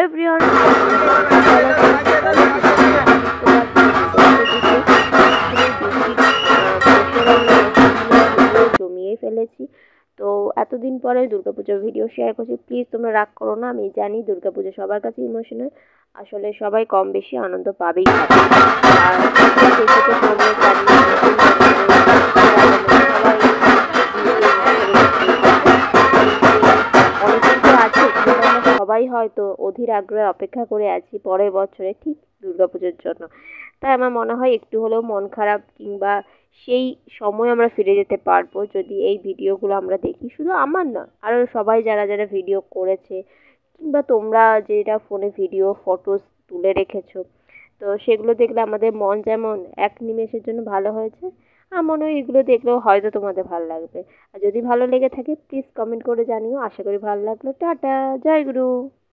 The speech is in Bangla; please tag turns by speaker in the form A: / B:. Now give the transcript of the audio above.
A: এভরিওয়ান, জমিয়ে ফেলেছি। তো এতদিন পরে দুর্গাপুজোর ভিডিও শেয়ার করছি। প্লিজ তোমরা রাগ করো না, আমি জানি দুর্গাপুজো সবার কাছে ইমোশনাল। আসলে সবাই কম বেশি আনন্দ পাবেই পাবে। আর সবাই হয়তো অধীর আগ্রহে অপেক্ষা করে আছি পরের বছরে ঠিক দুর্গাপুজোর জন্য। তাই আমার মনে হয় একটু হলেও মন খারাপ কিংবা সেই সময় আমরা ফিরে যেতে পারবো যদি এই ভিডিওগুলো আমরা দেখি। শুধু আমার না, আরও সবাই যারা যারা ভিডিও করেছে কিংবা তোমরা যেটা ফোনে ভিডিও ফটোস তুলে রেখেছো, তো সেগুলো দেখলে আমাদের মন যেমন এক নিমেষের জন্য ভালো হয়েছে, আমার মনে হয় এগুলো দেখলেও হয়তো তোমাদের ভালো লাগবে। আর যদি ভালো লেগে থাকে প্লিজ কমেন্ট করে জানিও। আশা করি ভালো লাগলো। টাটা, জয় গুরু।